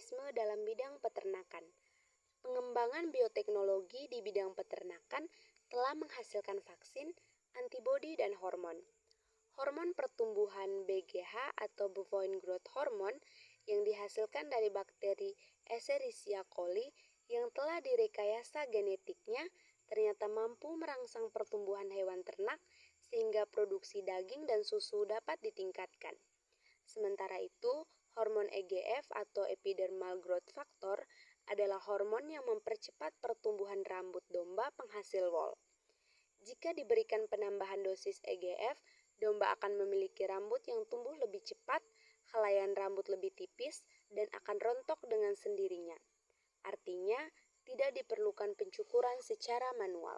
mikroorganisme dalam bidang peternakan. Pengembangan bioteknologi di bidang peternakan telah menghasilkan vaksin, antibodi, dan hormon. Hormon pertumbuhan BGH atau Bovine Growth Hormone yang dihasilkan dari bakteri Escherichia coli yang telah direkayasa genetiknya ternyata mampu merangsang pertumbuhan hewan ternak sehingga produksi daging dan susu dapat ditingkatkan. Sementara itu, hormon EGF atau Epidermal Growth Factor adalah hormon yang mempercepat pertumbuhan rambut domba penghasil wol. Jika diberikan penambahan dosis EGF, domba akan memiliki rambut yang tumbuh lebih cepat, helaian rambut lebih tipis, dan akan rontok dengan sendirinya. Artinya, tidak diperlukan pencukuran secara manual.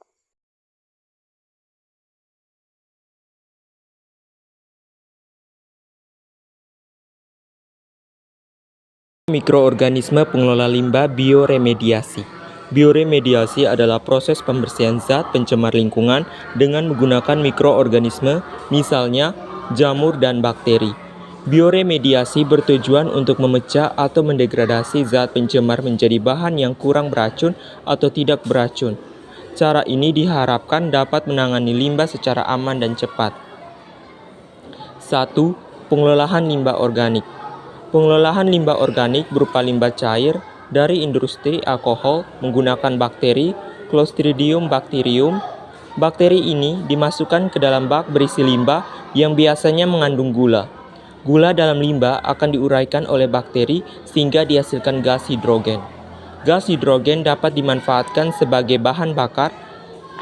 Mikroorganisme pengelola limbah bioremediasi. Bioremediasi adalah proses pembersihan zat pencemar lingkungan dengan menggunakan mikroorganisme, misalnya jamur dan bakteri. Bioremediasi bertujuan untuk memecah atau mendegradasi zat pencemar menjadi bahan yang kurang beracun atau tidak beracun. Cara ini diharapkan dapat menangani limbah secara aman dan cepat. 1. Pengelolaan limbah organik. Pengelolaan limbah organik berupa limbah cair dari industri alkohol menggunakan bakteri Clostridium bacterium. Bakteri ini dimasukkan ke dalam bak berisi limbah yang biasanya mengandung gula. Gula dalam limbah akan diuraikan oleh bakteri sehingga dihasilkan gas hidrogen. Gas hidrogen dapat dimanfaatkan sebagai bahan bakar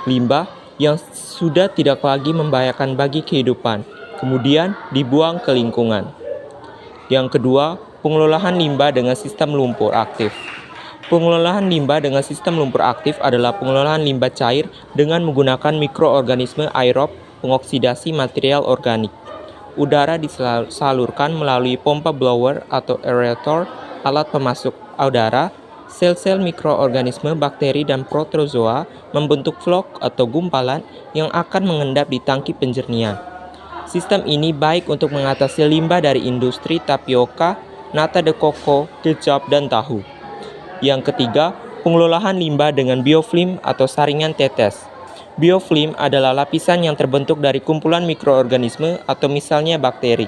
limbah yang sudah tidak lagi membahayakan bagi kehidupan, kemudian dibuang ke lingkungan. Yang kedua, pengelolaan limbah dengan sistem lumpur aktif. Pengelolaan limbah dengan sistem lumpur aktif adalah pengelolaan limbah cair dengan menggunakan mikroorganisme aerob pengoksidasi material organik. Udara disalurkan melalui pompa blower atau aerator, alat pemasuk udara. Sel-sel mikroorganisme, bakteri, dan protozoa membentuk vlog atau gumpalan yang akan mengendap di tangki penjernihan. Sistem ini baik untuk mengatasi limbah dari industri tapioka, nata de coco, kecap, dan tahu. Yang ketiga, pengelolaan limbah dengan biofilm atau saringan tetes. Biofilm adalah lapisan yang terbentuk dari kumpulan mikroorganisme atau misalnya bakteri,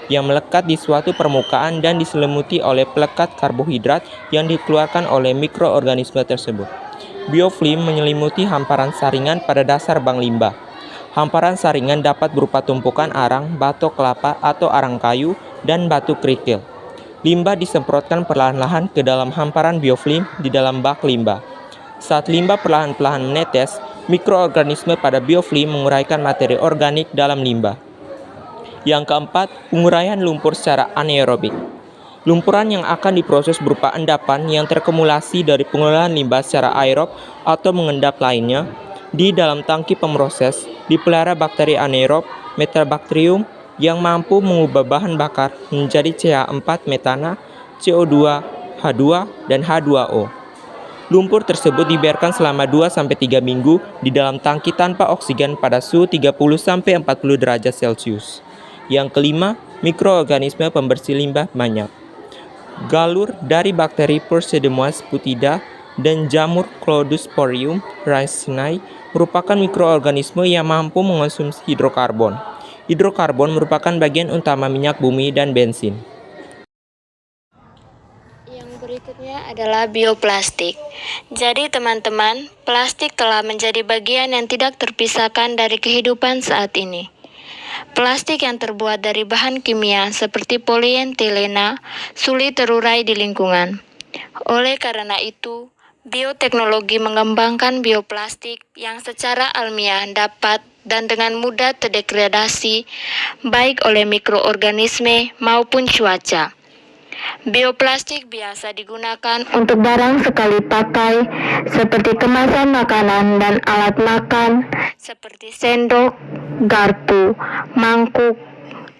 yang melekat di suatu permukaan dan diselimuti oleh pelekat karbohidrat yang dikeluarkan oleh mikroorganisme tersebut. Biofilm menyelimuti hamparan saringan pada dasar bank limbah. Hamparan saringan dapat berupa tumpukan arang, batok kelapa, atau arang kayu, dan batu kerikil. Limbah disemprotkan perlahan-lahan ke dalam hamparan biofilm di dalam bak limbah. Saat limbah perlahan-lahan menetes, mikroorganisme pada biofilm menguraikan materi organik dalam limbah. Yang keempat, penguraian lumpur secara anaerobik. Lumpuran yang akan diproses berupa endapan yang terkumulasi dari pengelolaan limbah secara aerob atau mengendap lainnya di dalam tangki pemroses dipelihara bakteri anaerob Metabacterium yang mampu mengubah bahan bakar menjadi CH4 metana, CO2, H2, dan H2O. Lumpur tersebut dibiarkan selama 2-3 minggu di dalam tangki tanpa oksigen pada suhu 30-40 derajat Celcius. Yang kelima, mikroorganisme pembersih limbah banyak. Galur dari bakteri Pseudomonas putida dan jamur Cladosporium raceinae merupakan mikroorganisme yang mampu mengonsumsi hidrokarbon. Hidrokarbon merupakan bagian utama minyak bumi dan bensin. Yang berikutnya adalah bioplastik. Jadi teman-teman, plastik telah menjadi bagian yang tidak terpisahkan dari kehidupan saat ini. Plastik yang terbuat dari bahan kimia seperti polietilena sulit terurai di lingkungan. Oleh karena itu, bioteknologi mengembangkan bioplastik yang secara alamiah dapat dan dengan mudah terdegradasi baik oleh mikroorganisme maupun cuaca. Bioplastik biasa digunakan untuk barang sekali pakai seperti kemasan makanan dan alat makan seperti sendok, garpu, mangkuk,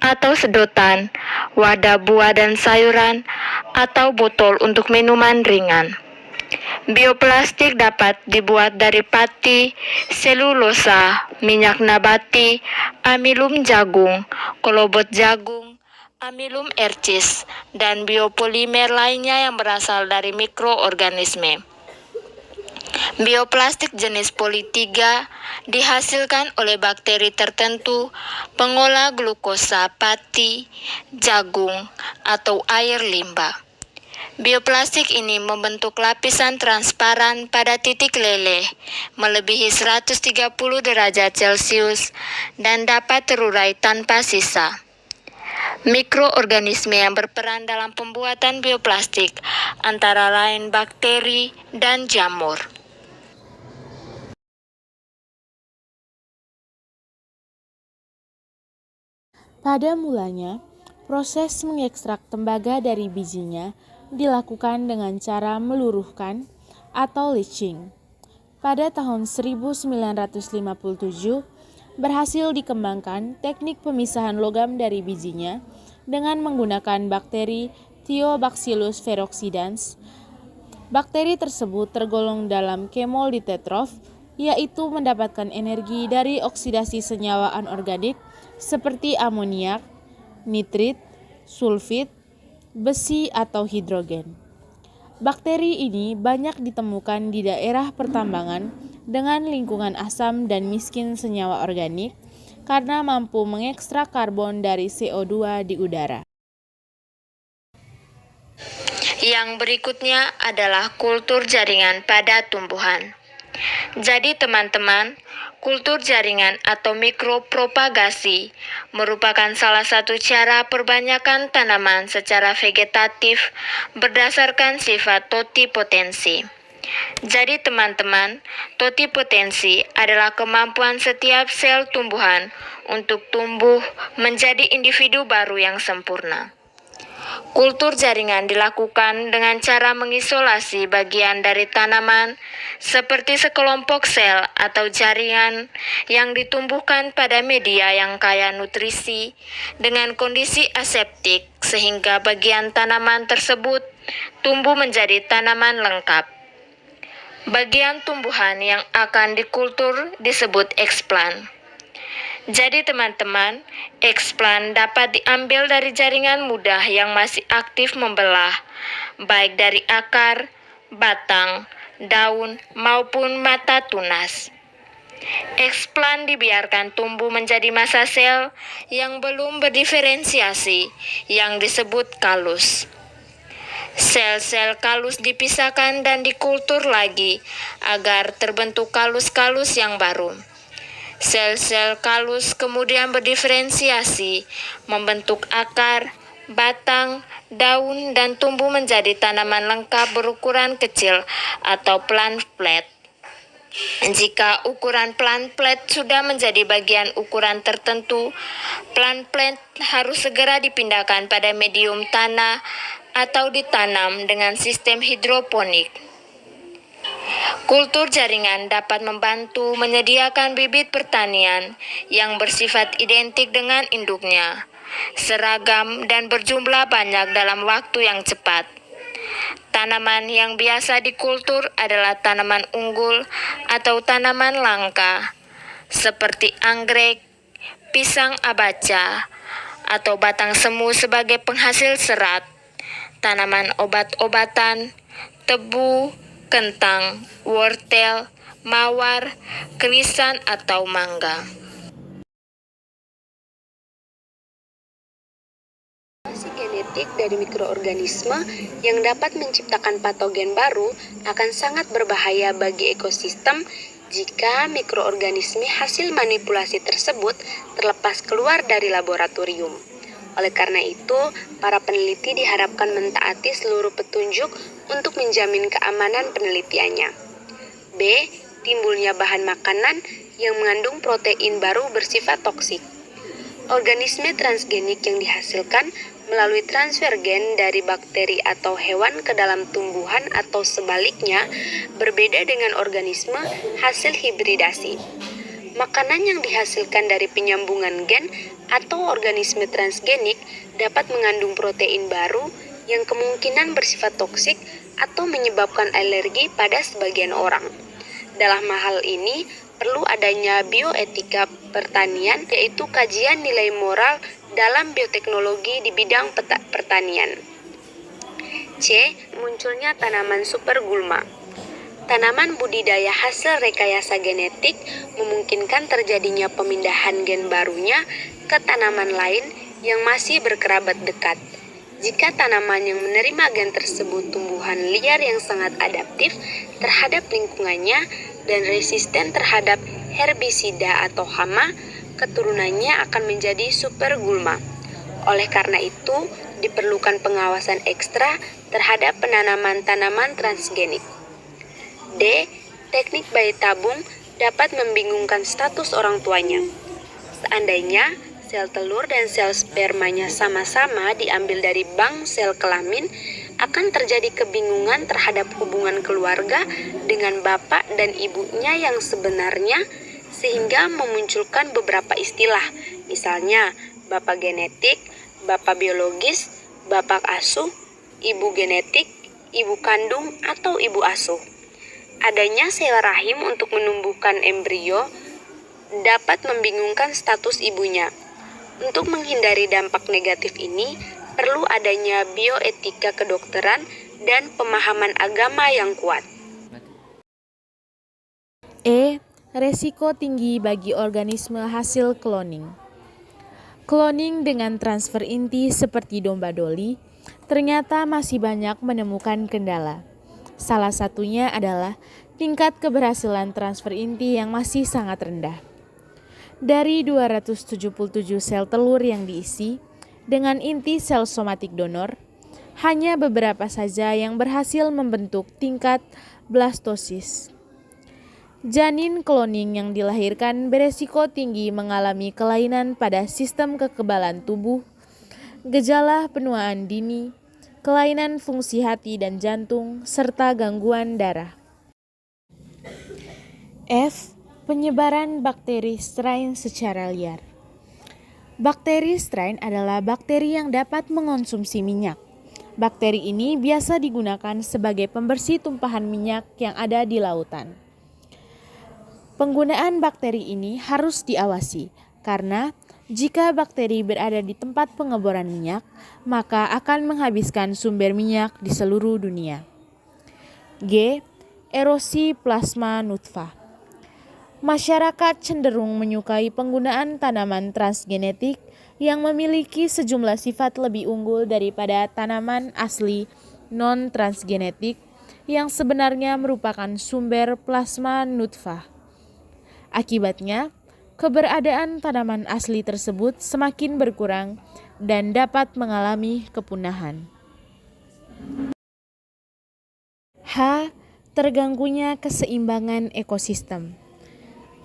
atau sedotan, wadah buah dan sayuran, atau botol untuk minuman ringan. Bioplastik dapat dibuat dari pati, selulosa, minyak nabati, amilum jagung, kolobot jagung, amilum ercis, dan biopolimer lainnya yang berasal dari mikroorganisme. Bioplastik jenis poli 3 dihasilkan oleh bakteri tertentu, pengolah glukosa pati, jagung, atau air limbah. Bioplastik ini membentuk lapisan transparan pada titik leleh melebihi 130 derajat Celcius dan dapat terurai tanpa sisa. Mikroorganisme yang berperan dalam pembuatan bioplastik antara lain bakteri dan jamur. Pada mulanya, proses mengekstrak tembaga dari bijinya dilakukan dengan cara meluruhkan atau leaching. Pada tahun 1957, berhasil dikembangkan teknik pemisahan logam dari bijinya dengan menggunakan bakteri Thiobacillus ferrooxidans. Bakteri tersebut tergolong dalam chemolithotrof, yaitu mendapatkan energi dari oksidasi senyawa anorganik seperti amoniak, nitrit, sulfit, besi atau hidrogen. Bakteri ini banyak ditemukan di daerah pertambangan dengan lingkungan asam dan miskin senyawa organik karena mampu mengekstrak karbon dari CO2 di udara. Yang berikutnya adalah kultur jaringan pada tumbuhan. Jadi teman-teman, kultur jaringan atau mikropropagasi merupakan salah satu cara perbanyakan tanaman secara vegetatif berdasarkan sifat totipotensi. Jadi teman-teman, totipotensi adalah kemampuan setiap sel tumbuhan untuk tumbuh menjadi individu baru yang sempurna. Kultur jaringan dilakukan dengan cara mengisolasi bagian dari tanaman seperti sekelompok sel atau jaringan yang ditumbuhkan pada media yang kaya nutrisi dengan kondisi aseptik sehingga bagian tanaman tersebut tumbuh menjadi tanaman lengkap. Bagian tumbuhan yang akan dikultur disebut eksplan. Jadi teman-teman, eksplan dapat diambil dari jaringan mudah yang masih aktif membelah, baik dari akar, batang, daun, maupun mata tunas. Eksplan dibiarkan tumbuh menjadi massa sel yang belum berdiferensiasi, yang disebut kalus. Sel-sel kalus dipisahkan dan dikultur lagi agar terbentuk kalus-kalus yang baru. Sel-sel kalus kemudian berdiferensiasi, membentuk akar, batang, daun, dan tumbuh menjadi tanaman lengkap berukuran kecil atau plant plate. Jika ukuran plant plate sudah menjadi bagian ukuran tertentu, plant plate harus segera dipindahkan pada medium tanah atau ditanam dengan sistem hidroponik. Kultur jaringan dapat membantu menyediakan bibit pertanian yang bersifat identik dengan induknya, seragam dan berjumlah banyak dalam waktu yang cepat. Tanaman yang biasa dikultur adalah tanaman unggul atau tanaman langka, seperti anggrek, pisang abaca, atau batang semu sebagai penghasil serat, tanaman obat-obatan, tebu, kentang, wortel, mawar, krisan, atau mangga. Informasi genetik dari mikroorganisme yang dapat menciptakan patogen baru akan sangat berbahaya bagi ekosistem jika mikroorganisme hasil manipulasi tersebut terlepas keluar dari laboratorium. Oleh karena itu, para peneliti diharapkan mentaati seluruh petunjuk untuk menjamin keamanan penelitiannya. B. Timbulnya bahan makanan yang mengandung protein baru bersifat toksik. Organisme transgenik yang dihasilkan melalui transfer gen dari bakteri atau hewan ke dalam tumbuhan atau sebaliknya berbeda dengan organisme hasil hibridasi. Makanan yang dihasilkan dari penyambungan gen atau organisme transgenik dapat mengandung protein baru yang kemungkinan bersifat toksik atau menyebabkan alergi pada sebagian orang. Dalam hal ini, perlu adanya bioetika pertanian, yaitu kajian nilai moral dalam bioteknologi di bidang pertanian. C. Munculnya tanaman super gulma. Tanaman budidaya hasil rekayasa genetik memungkinkan terjadinya pemindahan gen barunya ke tanaman lain yang masih berkerabat dekat. Jika tanaman yang menerima gen tersebut tumbuhan liar yang sangat adaptif terhadap lingkungannya dan resisten terhadap herbisida atau hama, keturunannya akan menjadi super gulma. Oleh karena itu, diperlukan pengawasan ekstra terhadap penanaman tanaman transgenik. D. Teknik bayi tabung dapat membingungkan status orang tuanya. Seandainya sel telur dan sel spermanya sama-sama diambil dari bank sel kelamin, akan terjadi kebingungan terhadap hubungan keluarga dengan bapak dan ibunya yang sebenarnya, sehingga memunculkan beberapa istilah, misalnya bapak genetik, bapak biologis, bapak asuh, ibu genetik, ibu kandung, atau ibu asuh. Adanya sel rahim untuk menumbuhkan embrio dapat membingungkan status ibunya. Untuk menghindari dampak negatif ini, perlu adanya bioetika kedokteran dan pemahaman agama yang kuat. E. Resiko tinggi bagi organisme hasil cloning. Cloning dengan transfer inti seperti domba doli ternyata masih banyak menemukan kendala. Salah satunya adalah tingkat keberhasilan transfer inti yang masih sangat rendah. Dari 277 sel telur yang diisi dengan inti sel somatik donor, hanya beberapa saja yang berhasil membentuk tingkat blastosis. Janin cloning yang dilahirkan beresiko tinggi mengalami kelainan pada sistem kekebalan tubuh, gejala penuaan dini, kelainan fungsi hati dan jantung, serta gangguan darah. F. Penyebaran bakteri strain secara liar. Bakteri strain adalah bakteri yang dapat mengonsumsi minyak. Bakteri ini biasa digunakan sebagai pembersih tumpahan minyak yang ada di lautan. Penggunaan bakteri ini harus diawasi, karena jika bakteri berada di tempat pengeboran minyak, maka akan menghabiskan sumber minyak di seluruh dunia. G. Erosi plasma nutfah. Masyarakat cenderung menyukai penggunaan tanaman transgenetik yang memiliki sejumlah sifat lebih unggul daripada tanaman asli non-transgenetik yang sebenarnya merupakan sumber plasma nutfah. Akibatnya, keberadaan tanaman asli tersebut semakin berkurang dan dapat mengalami kepunahan. H. Terganggunya keseimbangan ekosistem.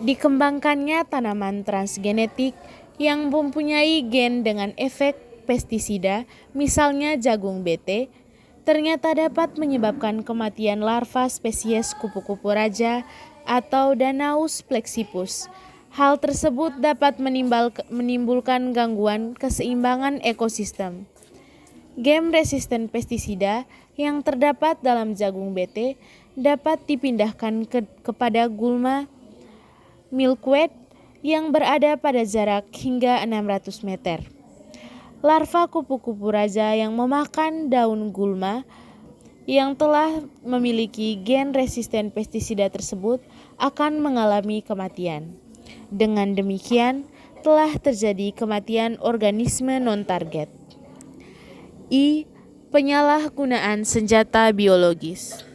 Dikembangkannya tanaman transgenetik yang mempunyai gen dengan efek pestisida, misalnya jagung BT, ternyata dapat menyebabkan kematian larva spesies kupu-kupu raja atau Danaus flexipus. Hal tersebut dapat menimbulkan gangguan keseimbangan ekosistem. Gen resisten pestisida yang terdapat dalam jagung BT dapat dipindahkan kepada gulma milkweed yang berada pada jarak hingga 600 meter. Larva kupu-kupu raja yang memakan daun gulma yang telah memiliki gen resisten pestisida tersebut akan mengalami kematian. Dengan demikian, telah terjadi kematian organisme non-target. I. Penyalahgunaan senjata biologis.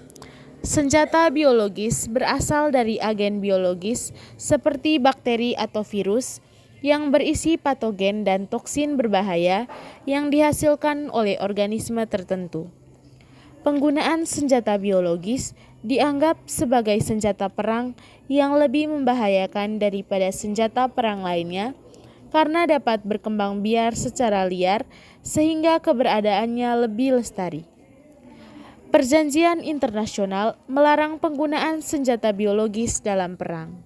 Senjata biologis berasal dari agen biologis seperti bakteri atau virus yang berisi patogen dan toksin berbahaya yang dihasilkan oleh organisme tertentu. Penggunaan senjata biologis dianggap sebagai senjata perang yang lebih membahayakan daripada senjata perang lainnya karena dapat berkembang biak secara liar sehingga keberadaannya lebih lestari. Perjanjian internasional melarang penggunaan senjata biologis dalam perang.